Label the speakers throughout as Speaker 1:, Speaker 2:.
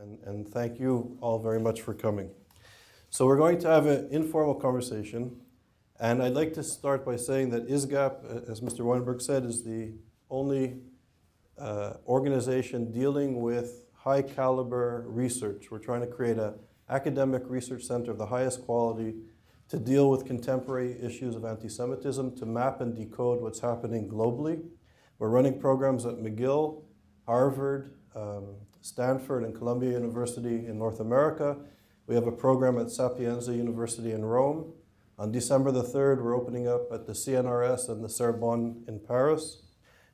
Speaker 1: and thank you all very much for coming. So we're going to have an informal conversation, and I'd like to start by saying that ISGAP, as Mr. Weinberg said, is the only organization dealing with high caliber research. We're trying to create an academic research center of the highest quality to deal with contemporary issues of anti-Semitism, to map and decode what's happening globally. We're running programs at McGill, Harvard, Stanford, and Columbia University in North America. We have a program at Sapienza University in Rome. On December the 3rd, we're opening up at the CNRS and the Sorbonne in Paris.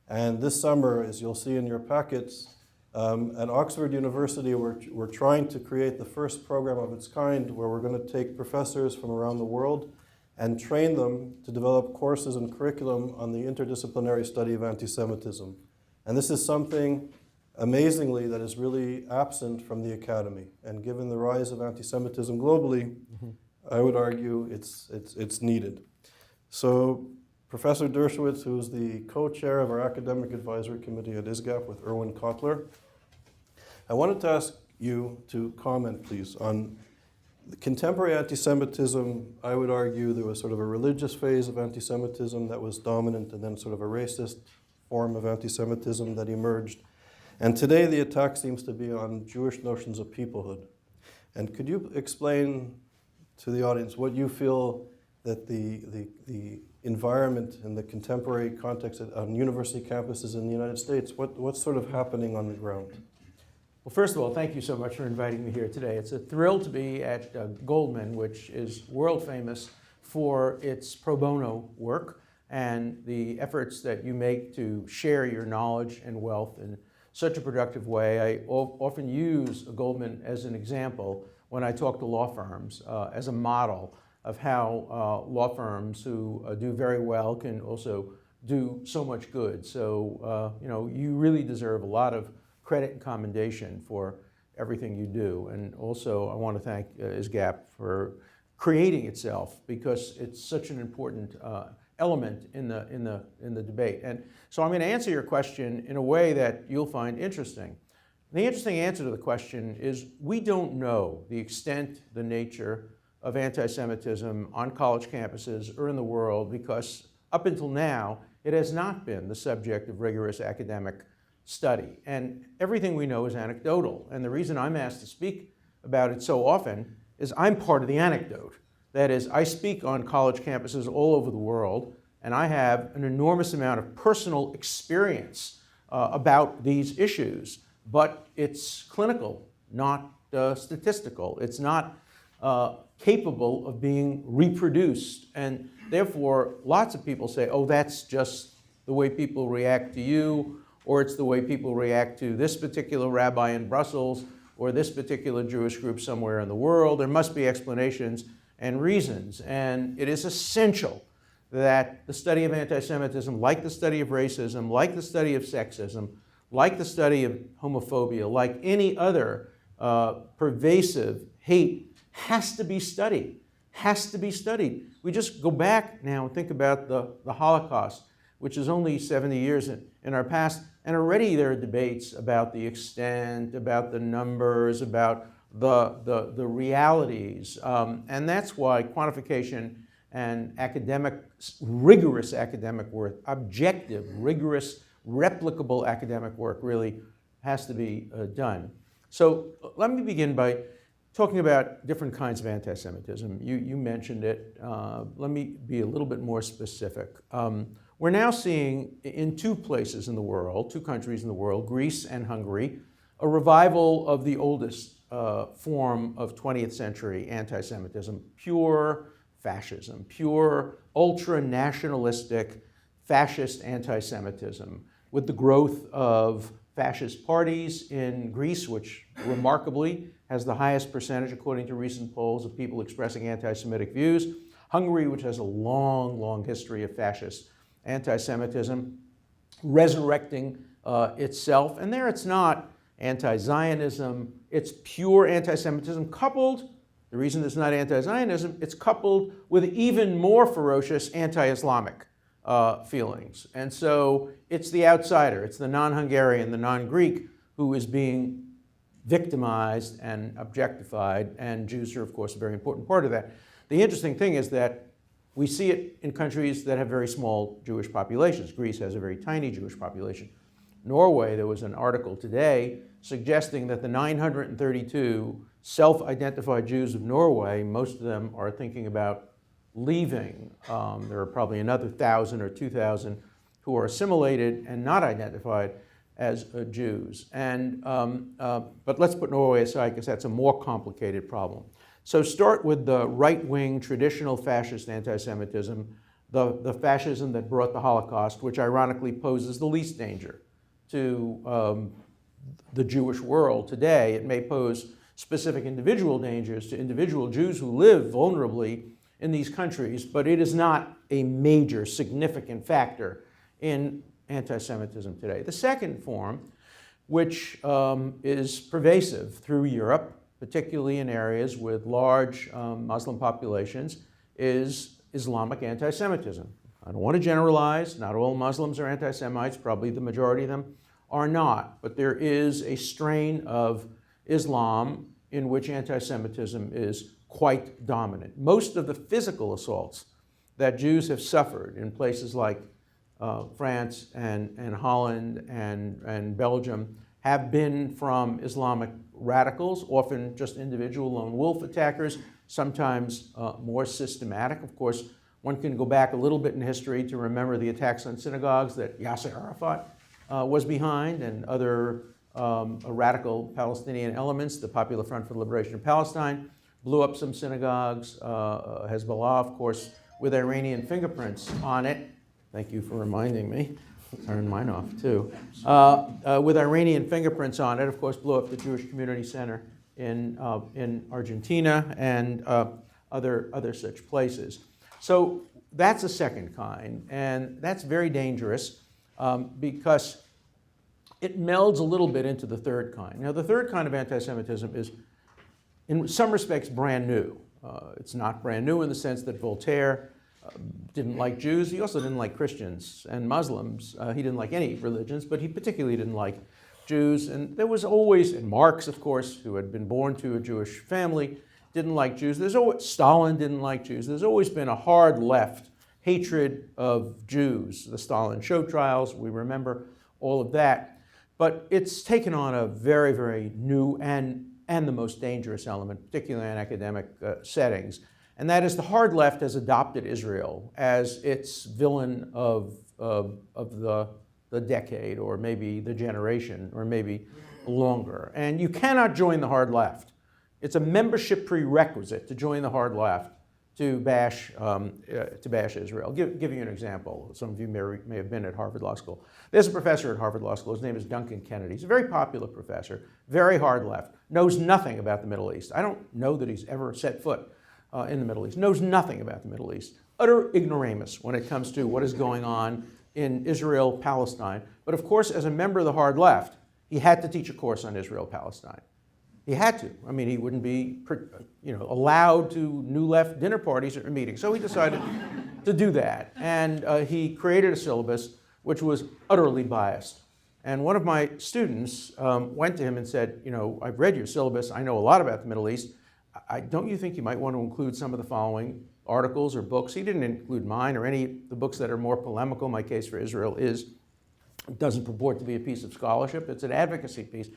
Speaker 1: And this summer, as you'll see in your packets, at Oxford University, we're trying to create the first program of its kind where we're going to take professors from around the world and train them to develop courses and curriculum on the interdisciplinary study of anti-Semitism. And this is something, amazingly, that is really absent from the academy. And given the rise of anti-Semitism globally, I would argue it's needed. So Professor Dershowitz, who's the co-chair of our academic advisory committee at ISGAP with Erwin Kotler, I wanted to ask you to comment, please, on the contemporary anti-Semitism. I would argue there was sort of a religious phase of anti-Semitism that was dominant, and then sort of a racist form of anti-Semitism that emerged. And today the attack seems to be on Jewish notions of peoplehood. And could you explain to the audience what you feel that the environment in the contemporary context on university campuses in the United States, what's sort of happening on the ground?
Speaker 2: Well, first of all, thank you so much for inviting me here today. It's a thrill to be at Goldman, which is world famous for its pro bono work and the efforts that you make to share your knowledge and wealth in such a productive way. I often use Goldman as an example when I talk to law firms as a model of how law firms who do very well can also do so much good. So, you really deserve a lot of credit and commendation for everything you do. And also, I want to thank ISGAP for creating itself, because it's such an important element in the debate. And so I'm going to answer your question in a way that you'll find interesting. The interesting answer to the question is we don't know the extent, the nature of anti-Semitism on college campuses or in the world, because up until now, it has not been the subject of rigorous academic study. And everything we know is anecdotal. And the reason I'm asked to speak about it so often is I'm part of the anecdote. That is, I speak on college campuses all over the world, and I have an enormous amount of personal experience about these issues. But it's clinical, not statistical. It's not capable of being reproduced. And therefore, lots of people say, oh, that's just the way people react to you, or it's the way people react to this particular rabbi in Brussels, or this particular Jewish group somewhere in the world. There must be explanations and reasons. And it is essential that the study of anti-Semitism, like the study of racism, like the study of sexism, like the study of homophobia, like any other pervasive hate, has to be studied, We just go back now and think about the Holocaust, which is only 70 years in our past, and already there are debates about the extent, about the numbers, about the realities. And that's why quantification and rigorous academic work, objective, rigorous, replicable academic work really has to be done. So let me begin by talking about different kinds of anti-Semitism. You mentioned it. Let me be a little bit more specific. We're now seeing in two places in the world, two countries in the world, Greece and Hungary, a revival of the oldest form of 20th century anti-Semitism, pure fascism, pure ultra-nationalistic fascist anti-Semitism, with the growth of fascist parties in Greece, which remarkably has the highest percentage, according to recent polls, of people expressing anti-Semitic views. Hungary, which has a long, long history of fascist anti-Semitism, resurrecting itself. And there it's not anti-Zionism, it's pure anti-Semitism coupled, the reason it's not anti-Zionism, it's coupled with even more ferocious anti-Islamic feelings. And so it's the outsider, it's the non-Hungarian, the non-Greek, who is being victimized and objectified, and Jews are, of course, a very important part of that. The interesting thing is that we see it in countries that have very small Jewish populations. Greece has a very tiny Jewish population. Norway, there was an article today suggesting that the 932 self-identified Jews of Norway, most of them are thinking about leaving. There are probably another 1,000 or 2,000 who are assimilated and not identified as Jews. But let's put Norway aside because that's a more complicated problem. So start with the right-wing traditional fascist anti-Semitism, the fascism that brought the Holocaust, which ironically poses the least danger to the Jewish world today. It may pose specific individual dangers to individual Jews who live vulnerably in these countries, but it is not a major, significant factor in anti-Semitism today. The second form, which is pervasive through Europe, particularly in areas with large Muslim populations, is Islamic anti-Semitism. I don't want to generalize. Not all Muslims are anti-Semites. Probably the majority of them are not. But there is a strain of Islam in which anti-Semitism is quite dominant. Most of the physical assaults that Jews have suffered in places like France and Holland and Belgium have been from Islamic radicals, often just individual lone wolf attackers, sometimes more systematic. Of course, one can go back a little bit in history to remember the attacks on synagogues that Yasser Arafat was behind, and other radical Palestinian elements. The Popular Front for the Liberation of Palestine blew up some synagogues. Hezbollah, of course, with Iranian fingerprints on it. Thank you for reminding me. Turn mine off too. With Iranian fingerprints on it, of course, blew up the Jewish Community Center in Argentina and other such places. So that's a second kind, and that's very dangerous because it melds a little bit into the third kind. Now, the third kind of anti-Semitism is, in some respects, brand new. It's not brand new in the sense that Voltaire didn't like Jews. He also didn't like Christians and Muslims. He didn't like any religions, but he particularly didn't like Jews. And there was always, and Marx, of course, who had been born to a Jewish family, didn't like Jews. Stalin didn't like Jews. There's always been a hard left hatred of Jews. The Stalin show trials, we remember all of that. But it's taken on a very, very new and the most dangerous element, particularly in academic settings. And that is the hard left has adopted Israel as its villain of the decade, or maybe the generation, or maybe longer. And you cannot join the hard left. It's a membership prerequisite to join the hard left to bash Israel. Give you an example. Some of you may have been at Harvard Law School. There's a professor at Harvard Law School. His name is Duncan Kennedy. He's a very popular professor, very hard left, knows nothing about the Middle East. I don't know that he's ever set foot in the Middle East, knows nothing about the Middle East. Utter ignoramus when it comes to what is going on in Israel, Palestine. But of course, as a member of the hard left, he had to teach a course on Israel, Palestine. He had to. I mean, he wouldn't be allowed to New Left dinner parties or meetings. So he decided to do that. And he created a syllabus which was utterly biased. And one of my students went to him and said, I've read your syllabus. I know a lot about the Middle East. Don't you think you might want to include some of the following articles or books? He didn't include mine or any of the books that are more polemical. My Case for Israel doesn't purport to be a piece of scholarship. It's an advocacy piece.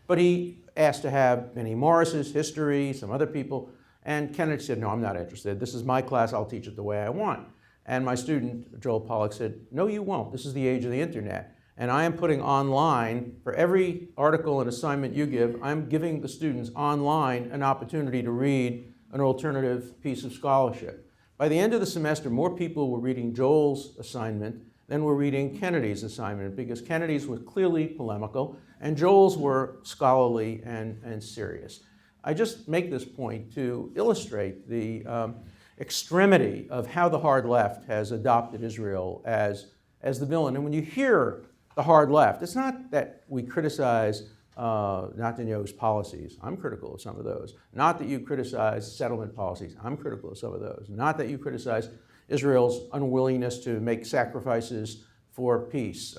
Speaker 2: But he asked to have Benny Morris's history, some other people, and Kennedy said, no, I'm not interested. This is my class. I'll teach it the way I want. And my student, Joel Pollack, said, no, you won't. This is the age of the internet. And I am putting online, for every article and assignment you give, I'm giving the students online an opportunity to read an alternative piece of scholarship. By the end of the semester, more people were reading Joel's assignment than were reading Kennedy's assignment, because Kennedy's was clearly polemical and Joel's were scholarly and serious. I just make this point to illustrate the extremity of how the hard left has adopted Israel as the villain. And when you hear the hard left, it's not that we criticize Netanyahu's policies. I'm critical of some of those. Not that you criticize settlement policies. I'm critical of some of those. Not that you criticize Israel's unwillingness to make sacrifices for peace.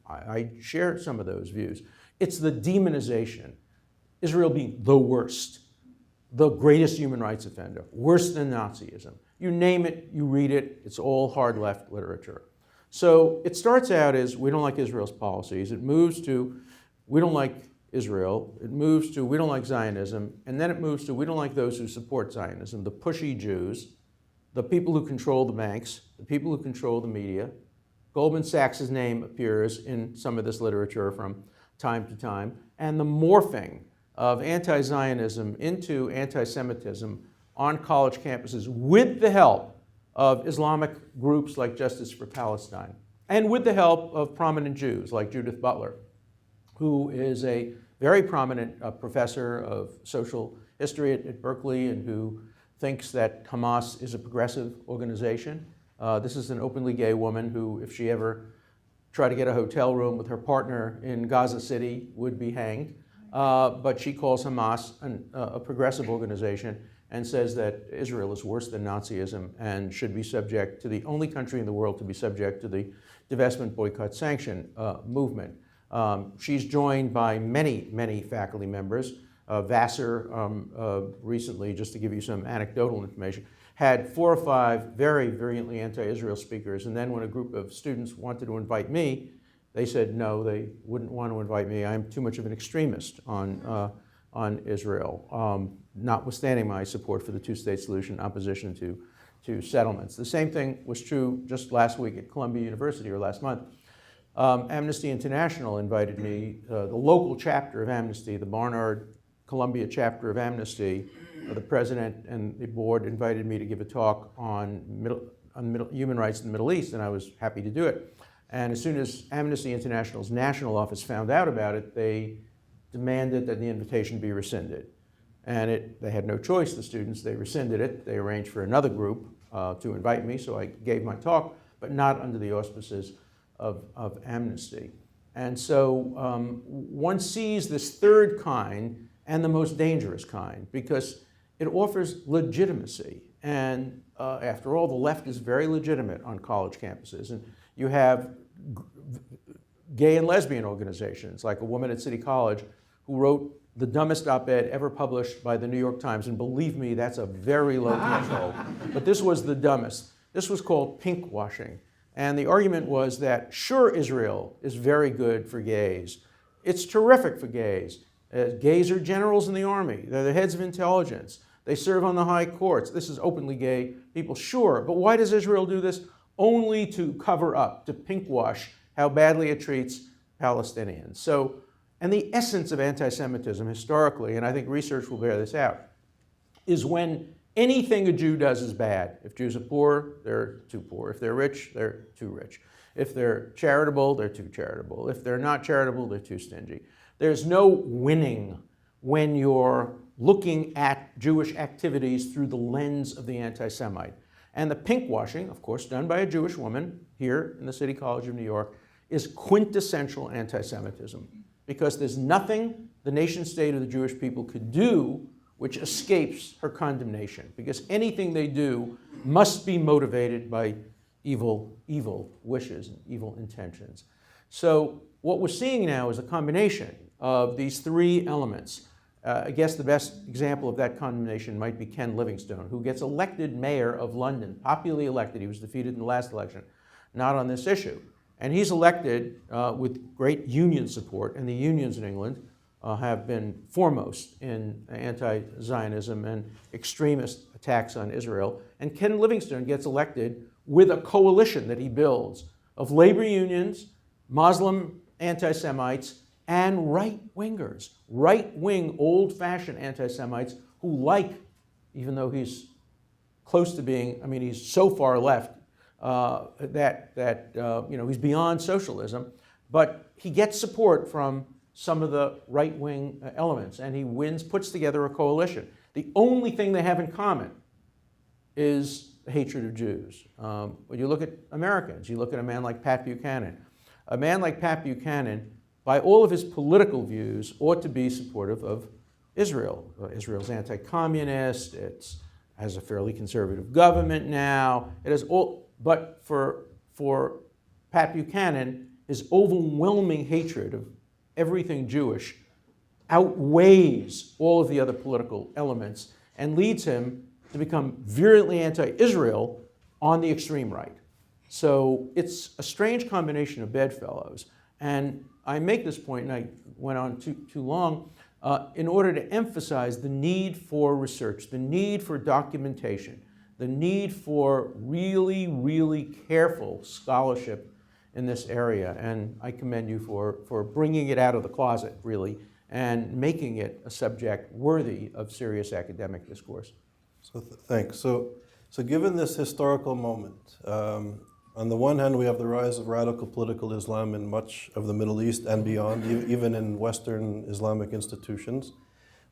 Speaker 2: I share some of those views. It's the demonization Israel being the worst, the greatest human rights offender, worse than Nazism. You name it, you read it, it's all hard left literature. So it starts out as we don't like Israel's policies. It moves to we don't like Israel. It moves to we don't like Zionism. And then it moves to we don't like those who support Zionism, the pushy Jews, the people who control the banks, the people who control the media. Goldman Sachs' name appears in some of this literature from time to time. And the morphing of anti-Zionism into anti-Semitism on college campuses with the help of Islamic groups like Justice for Palestine and with the help of prominent Jews like Judith Butler, who is a very prominent professor of social history at Berkeley and who thinks that Hamas is a progressive organization. This is an openly gay woman who, if she ever tried to get a hotel room with her partner in Gaza City, would be hanged. But she calls Hamas a progressive organization and says that Israel is worse than Nazism and should be subject to the only country in the world to be subject to the divestment, boycott, sanction movement. She's joined by many, many faculty members. Vassar recently, just to give you some anecdotal information, had 4 or 5 very virulently anti-Israel speakers, and then when a group of students wanted to invite me, they said no, they wouldn't want to invite me. I'm too much of an extremist on Israel, notwithstanding my support for the two-state solution, opposition to settlements. The same thing was true just last week at Columbia University, or last month. Amnesty International invited me, the local chapter of Amnesty, the Barnard Columbia chapter of Amnesty, the president and the board invited me to give a talk on human rights in the Middle East, and I was happy to do it. And as soon as Amnesty International's national office found out about it, they demanded that the invitation be rescinded. And they had no choice, the students. They rescinded it. They arranged for another group to invite me, so I gave my talk, but not under the auspices of Amnesty. And so one sees this third kind and the most dangerous kind because it offers legitimacy. And after all, the left is very legitimate on college campuses. And you have gay and lesbian organizations, like a woman at City College who wrote the dumbest op-ed ever published by the New York Times. And believe me, that's a very low threshold. But this was the dumbest. This was called pink washing. And the argument was that, sure, Israel is very good for gays. It's terrific for gays. Gays are generals in the army. They're the heads of intelligence. They serve on the high courts. This is openly gay people, sure. But why does Israel do this? Only to cover up, to pink wash how badly it treats Palestinians. So, and the essence of anti-Semitism historically, and I think research will bear this out, is when anything a Jew does is bad. If Jews are poor, they're too poor. If they're rich, they're too rich. If they're charitable, they're too charitable. If they're not charitable, they're too stingy. There's no winning when you're looking at Jewish activities through the lens of the anti-Semite. And the pink washing, of course, done by a Jewish woman here in the City College of New York, is quintessential anti-Semitism because there's nothing the nation state of the Jewish people could do which escapes her condemnation, because anything they do must be motivated by evil wishes and evil intentions. So what we're seeing now is a combination of these 3 elements. I guess the best example of that condemnation might be Ken Livingstone, who gets elected mayor of London, popularly elected. He was defeated in the last election, not on this issue. And he's elected with great union support, and the unions in England have been foremost in anti-Zionism and extremist attacks on Israel. And Ken Livingstone gets elected with a coalition that he builds of labor unions, Muslim anti-Semites, and right-wingers, right-wing, old-fashioned anti-Semites who like, even though he's close to being, I mean, he's so far left he's beyond socialism, but he gets support from some of the right-wing elements, and he puts together a coalition. The only thing they have in common is the hatred of Jews. When you look at Americans, you look at a man like Pat Buchanan. A man like Pat Buchanan, by all of his political views, ought to be supportive of Israel. Israel's anti-communist, it has a fairly conservative government now. It has all, but for Pat Buchanan, his overwhelming hatred of everything Jewish outweighs all of the other political elements and leads him to become virulently anti-Israel on the extreme right. So it's a strange combination of bedfellows. And I make this point, and I went on too long, in order to emphasize the need for research, the need for documentation, the need for really, really careful scholarship in this area. And I commend you for bringing it out of the closet, really, and making it a subject worthy of serious academic discourse.
Speaker 1: So thanks. So given this historical moment, on the one hand, we have the rise of radical political Islam in much of the Middle East and beyond, even in Western Islamic institutions,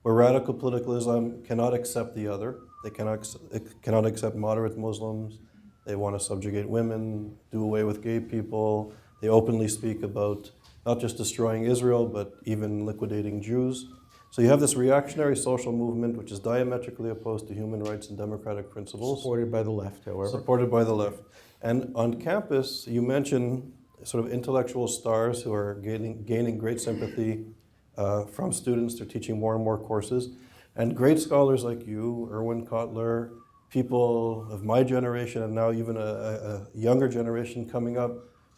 Speaker 1: where radical political Islam cannot accept the other. They cannot accept moderate Muslims. They want to subjugate women, do away with gay people. They openly speak about not just destroying Israel, but even liquidating Jews. So you have this reactionary social movement which is diametrically opposed to human rights and democratic principles.
Speaker 2: Supported by the left, however.
Speaker 1: Supported by the left. And on campus, you mention sort of intellectual stars who are gaining great sympathy from students. They're teaching more and more courses. And great scholars like you, Erwin Kotler, people of my generation and now even a younger generation coming up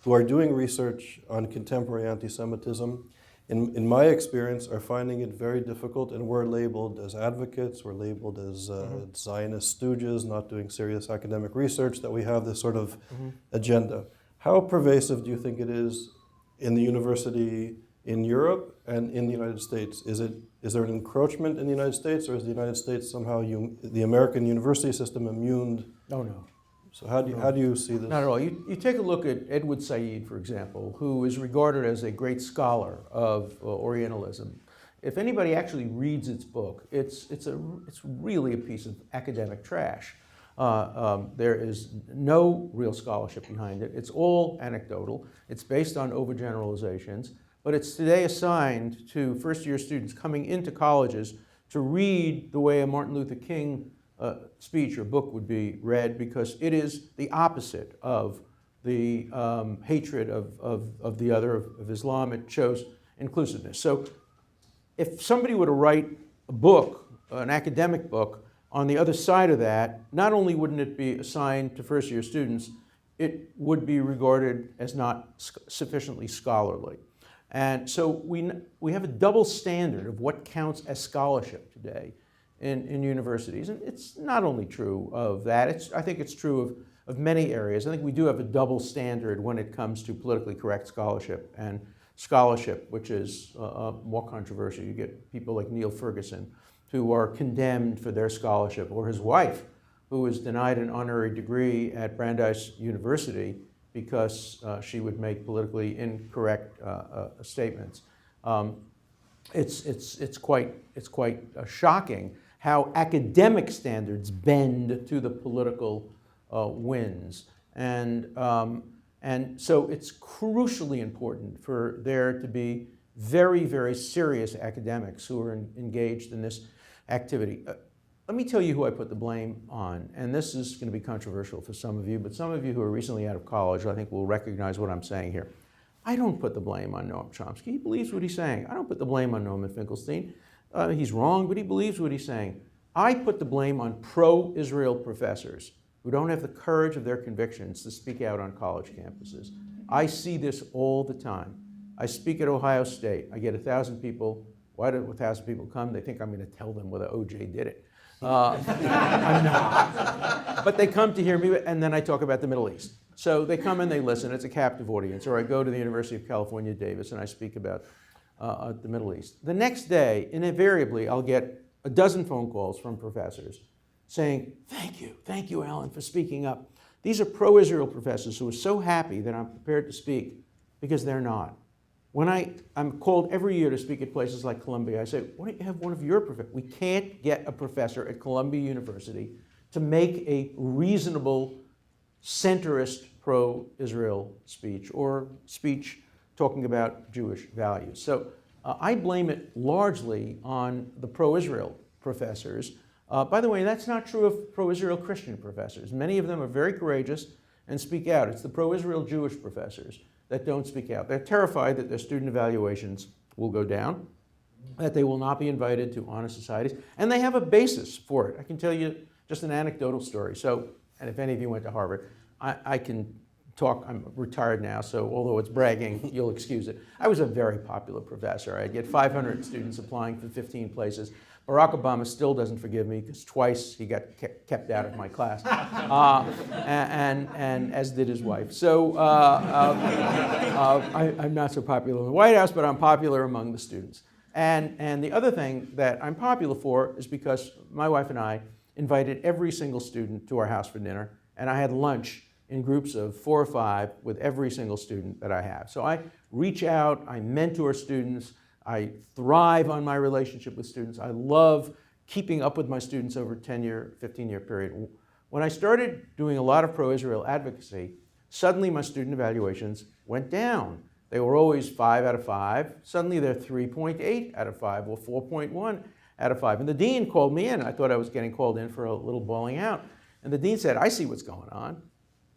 Speaker 1: who are doing research on contemporary anti-Semitism, in my experience, are finding it very difficult, and we're labeled as advocates, we're labeled as Zionist stooges, not doing serious academic research, that we have this sort of agenda. How pervasive do you think it is in the university in Europe and in the United States? Is there an encroachment in the United States, or is the United States somehow, the American university system, immune?
Speaker 2: Oh, no.
Speaker 1: So how do you see this?
Speaker 2: Not at all. You take a look at Edward Said, for example, who is regarded as a great scholar of Orientalism. If anybody actually reads its book, it's really a piece of academic trash. There is no real scholarship behind it. It's all anecdotal. It's based on overgeneralizations. But it's today assigned to first-year students coming into colleges to read the way a Martin Luther King speech or book would be read, because it is the opposite of the hatred of the other, of Islam. It shows inclusiveness. So if somebody were to write a book, an academic book, on the other side of that, not only wouldn't it be assigned to first-year students, it would be regarded as not sufficiently scholarly. And so we have a double standard of what counts as scholarship today in universities. And it's not only true of that, I think it's true of many areas. I think we do have a double standard when it comes to politically correct scholarship and scholarship, which is more controversial. You get people like Neil Ferguson, who are condemned for their scholarship, or his wife, who was denied an honorary degree at Brandeis University because she would make politically incorrect statements. It's quite shocking how academic standards bend to the political winds, and so it's crucially important for there to be very, very serious academics who are engaged in this activity. Let me tell you who I put the blame on, and this is going to be controversial for some of you, but some of you who are recently out of college, I think, will recognize what I'm saying here. I don't put the blame on Noam Chomsky. He believes what he's saying. I don't put the blame on Norman Finkelstein. He's wrong, but he believes what he's saying. I put the blame on pro-Israel professors who don't have the courage of their convictions to speak out on college campuses. I see this all the time. I speak at Ohio State. I get 1,000 people. Why do 1,000 people come? They think I'm going to tell them whether OJ did it. I'm not. But they come to hear me, and then I talk about the Middle East. So they come and they listen. It's a captive audience. Or I go to the University of California, Davis, and I speak about the Middle East. The next day, invariably, I'll get a dozen phone calls from professors saying, thank you, Alan, for speaking up. These are pro-Israel professors who are so happy that I'm prepared to speak, because they're not. When I'm called every year to speak at places like Columbia, I say, why don't you have one of your professors? We can't get a professor at Columbia University to make a reasonable, centrist pro-Israel speech, or speech talking about Jewish values. So I blame it largely on the pro-Israel professors. By the way, that's not true of pro-Israel Christian professors. Many of them are very courageous and speak out. It's the pro-Israel Jewish professors that don't speak out. They're terrified that their student evaluations will go down. that they will not be invited to honor societies, and they have a basis for it. I can tell you just an anecdotal story. So, and if any of you went to Harvard, I can talk, I'm retired now, so although it's bragging, you'll excuse it. I was a very popular professor. I'd get 500 students applying for 15 places. Barack Obama still doesn't forgive me because twice he got kept out of my class, and as did his wife. So I'm not so popular in the White House, but I'm popular among the students. And the other thing that I'm popular for is because my wife and I invited every single student to our house for dinner, and I had lunch in groups of 4 or 5 with every single student that I have. So I reach out, I mentor students, I thrive on my relationship with students. I love keeping up with my students over a 10-year, 15-year period. When I started doing a lot of pro-Israel advocacy, suddenly my student evaluations went down. They were always 5 out of 5. Suddenly they're 3.8 out of 5 or 4.1 out of 5. And the dean called me in. I thought I was getting called in for a little bawling out. And the dean said, I see what's going on.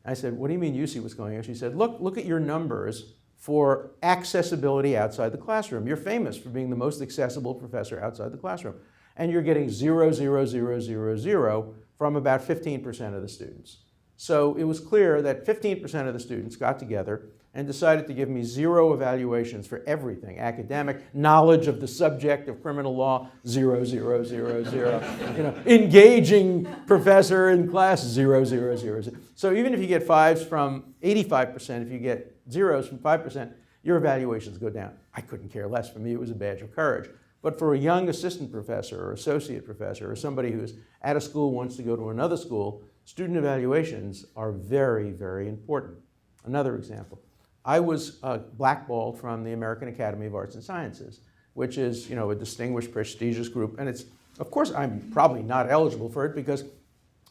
Speaker 2: I said, what do you mean you see what's going on? She said, look at your numbers for accessibility outside the classroom. You're famous for being the most accessible professor outside the classroom. And you're getting 0, 0, 0, 0, 0 from about 15% of the students. So it was clear that 15% of the students got together and decided to give me 0 evaluations for everything. Academic, knowledge of the subject of criminal law, 0, 0, 0, 0. Engaging professor in class, 0, 0, 0, 0. So even if you get 5s from 85%, if you get 0s from 5%, your evaluations go down. I couldn't care less. For me, it was a badge of courage. But for a young assistant professor or associate professor or somebody who's at a school, wants to go to another school, student evaluations are very, very important. Another example. I was blackballed from the American Academy of Arts and Sciences, which is, a distinguished, prestigious group. And it's, of course, I'm probably not eligible for it because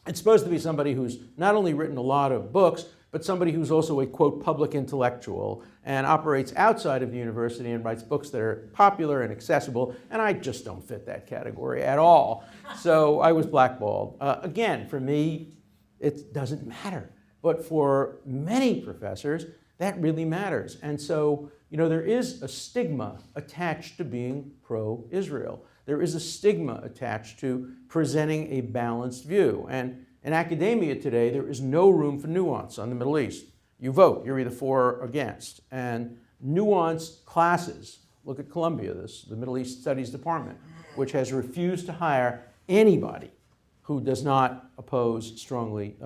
Speaker 2: it's supposed to be somebody who's not only written a lot of books, but somebody who's also a, quote, public intellectual and operates outside of the university and writes books that are popular and accessible. And I just don't fit that category at all. So I was blackballed. Again, for me, it doesn't matter. But for many professors, that really matters. And so, there is a stigma attached to being pro-Israel. There is a stigma attached to presenting a balanced view. And in academia today, there is no room for nuance on the Middle East. You vote, you're either for or against. And nuanced classes, look at Columbia, the Middle East Studies Department, which has refused to hire anybody who does not oppose strongly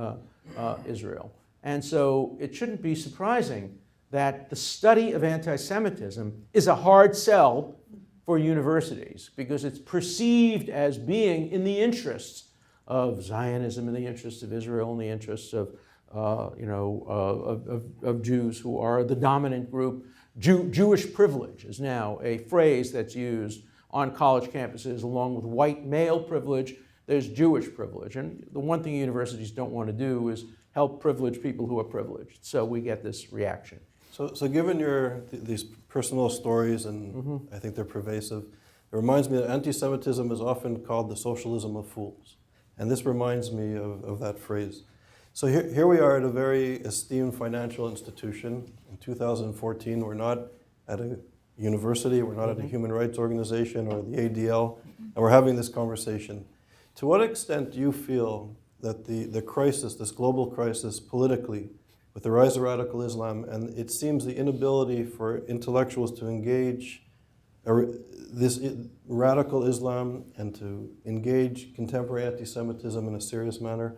Speaker 2: Israel. And so it shouldn't be surprising that the study of anti-Semitism is a hard sell for universities because it's perceived as being in the interests of Zionism, in the interests of Israel, in the interests of Jews who are the dominant group. Jewish privilege is now a phrase that's used on college campuses along with white male privilege. There's Jewish privilege. And the one thing universities don't want to do is help privilege people who are privileged. So we get this reaction.
Speaker 1: So given these personal stories, and I think they're pervasive, it reminds me that anti-Semitism is often called the socialism of fools. And this reminds me of that phrase. So here we are at a very esteemed financial institution. In 2014, we're not at a university, we're not at a human rights organization or the ADL, and we're having this conversation. To what extent do you feel that the crisis, this global crisis politically, with the rise of radical Islam, and it seems the inability for intellectuals to engage this radical Islam and to engage contemporary anti-Semitism in a serious manner,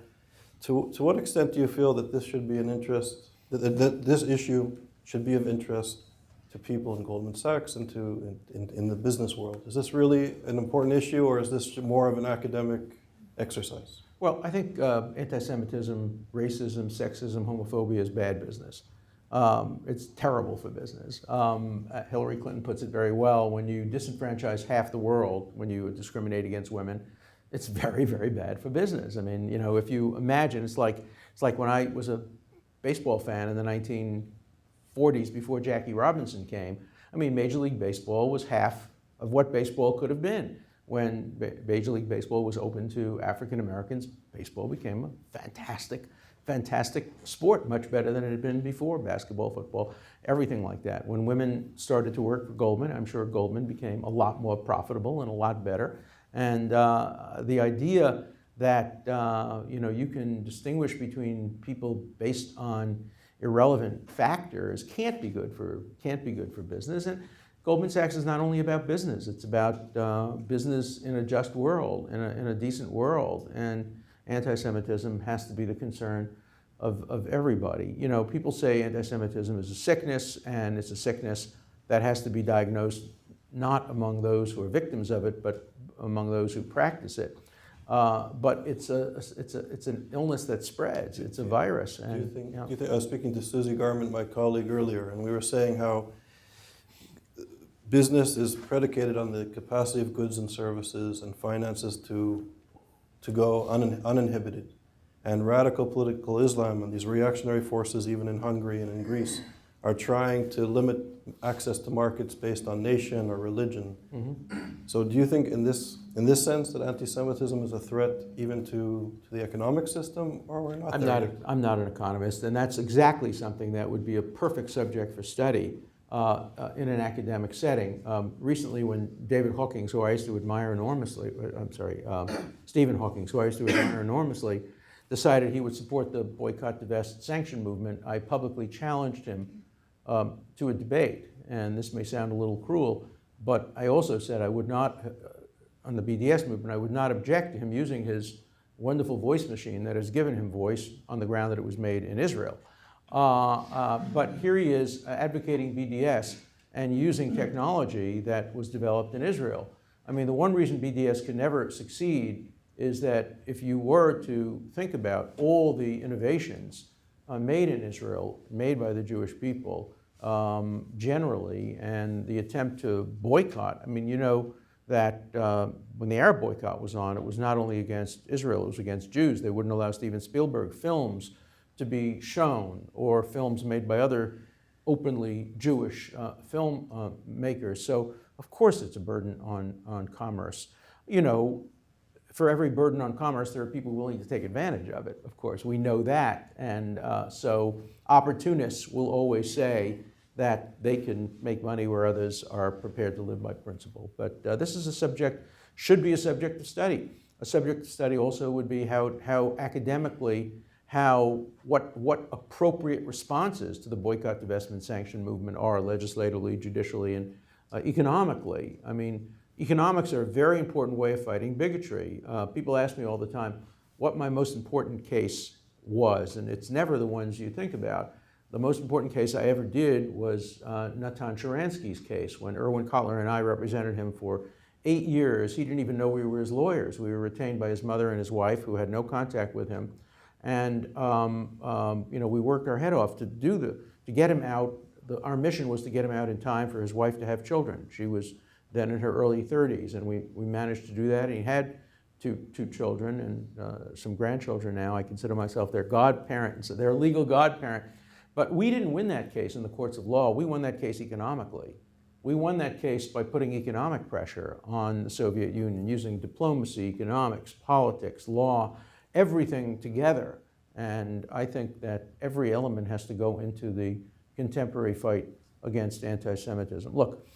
Speaker 1: to what extent do you feel that this should be an interest, that this issue should be of interest to people in Goldman Sachs and in the business world? Is this really an important issue, or is this more of an academic exercise?
Speaker 2: Well, I think anti-Semitism, racism, sexism, homophobia is bad business. It's terrible for business. Hillary Clinton puts it very well. When you disenfranchise half the world, when you discriminate against women, it's very, very bad for business. I mean, if you imagine, it's like when I was a baseball fan in the 1940s before Jackie Robinson came. I mean, Major League Baseball was half of what baseball could have been. When Major League Baseball was open to African Americans, baseball became a fantastic fantastic sport, much better than it had been before, basketball, football, everything like that. When women started to work for Goldman, I'm sure Goldman became a lot more profitable and a lot better. And the idea that you can distinguish between people based on irrelevant factors can't be good for business. And Goldman Sachs is not only about business; it's about business in a just world, in a decent world. And anti-Semitism has to be the concern of everybody. You know, people say anti-Semitism is a sickness, and it's a sickness that has to be diagnosed not among those who are victims of it, but among those who practice it. But it's an illness that spreads. It's a virus. And,
Speaker 1: do you think I was speaking to Susie Garment, my colleague, earlier, and we were saying how business is predicated on the capacity of goods and services and finances to go uninhibited. And radical political Islam and these reactionary forces, even in Hungary and in Greece, are trying to limit access to markets based on nation or religion. Mm-hmm. So do you think in this sense that anti-Semitism is a threat even to the economic system, or we're not there?
Speaker 2: I'm not an economist, and that's exactly something that would be a perfect subject for study in an academic setting. Recently, when David Hawking, who I used to admire enormously, Stephen Hawking, who I used to admire enormously, decided he would support the boycott, divest, sanction movement, I publicly challenged him to a debate. And this may sound a little cruel, but I also said I would not, on the BDS movement, I would not object to him using his wonderful voice machine that has given him voice on the ground that it was made in Israel. But here he is advocating BDS and using technology that was developed in Israel. I mean, the one reason BDS can never succeed is that if you were to think about all the innovations made in Israel, made by the Jewish people generally, and the attempt to boycott, I mean, you know that when the Arab boycott was on, it was not only against Israel, it was against Jews. They wouldn't allow Steven Spielberg films to be shown, or films made by other openly Jewish film makers. So, of course, it's a burden on commerce. You know, for every burden on commerce, there are people willing to take advantage of it, of course. We know that. And so opportunists will always say that they can make money where others are prepared to live by principle. But this is a subject, should be a subject of study. A subject of study also would be how academically, what appropriate responses to the boycott, divestment, sanction movement are legislatively, judicially, and economically. I mean, economics are a very important way of fighting bigotry. People ask me all the time what my most important case was, and it's never the ones you think about. The most important case I ever did was Natan Sharansky's case, when Erwin Kotler and I represented him for 8 years. He didn't even know we were his lawyers. We were retained by his mother and his wife, who had no contact with him. And we worked our head off to get him out. Our mission was to get him out in time for his wife to have children. She was then in her early 30s, and we managed to do that. And he had two children and some grandchildren now. I consider myself their godparent, so their legal godparent. But we didn't win that case in the courts of law. We won that case economically. We won that case by putting economic pressure on the Soviet Union, using diplomacy, economics, politics, law, everything together. And I think that every element has to go into the contemporary fight against anti-Semitism. Look,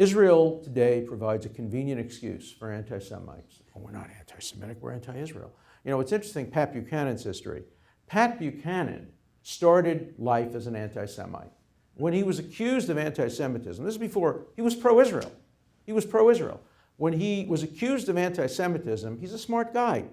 Speaker 2: Israel today provides a convenient excuse for anti-Semites. Oh, we're not anti-Semitic, we're anti-Israel. You know, it's interesting, Pat Buchanan's history. Pat Buchanan started life as an anti-Semite. When he was accused of anti-Semitism, this is before, he was pro-Israel. He was pro-Israel. When he was accused of anti-Semitism, he's a smart guy.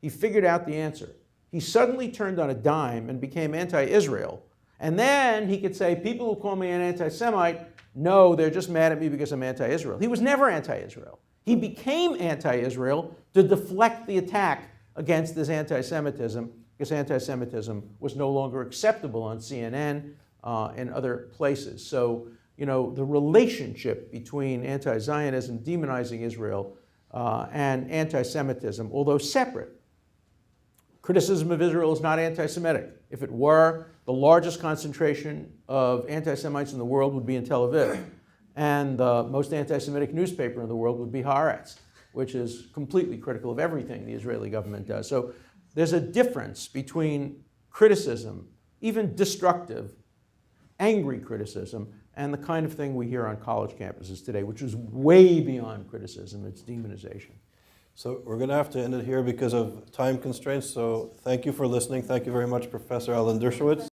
Speaker 2: He figured out the answer. He suddenly turned on a dime and became anti-Israel. And then he could say, people who call me an anti-Semite, no, they're just mad at me because I'm anti-Israel. He was never anti-Israel. He became anti-Israel to deflect the attack against this anti-Semitism, because anti-Semitism was no longer acceptable on CNN and other places. So, you know, the relationship between anti-Zionism, demonizing Israel, and anti-Semitism, although separate. Criticism of Israel is not anti-Semitic. If it were, the largest concentration of anti-Semites in the world would be in Tel Aviv. And the most anti-Semitic newspaper in the world would be Haaretz, which is completely critical of everything the Israeli government does. So there's a difference between criticism, even destructive, angry criticism, and the kind of thing we hear on college campuses today, which is way beyond criticism, it's demonization.
Speaker 1: So we're going to have to end it here because of time constraints. So thank you for listening. Thank you very much, Professor Alan Dershowitz.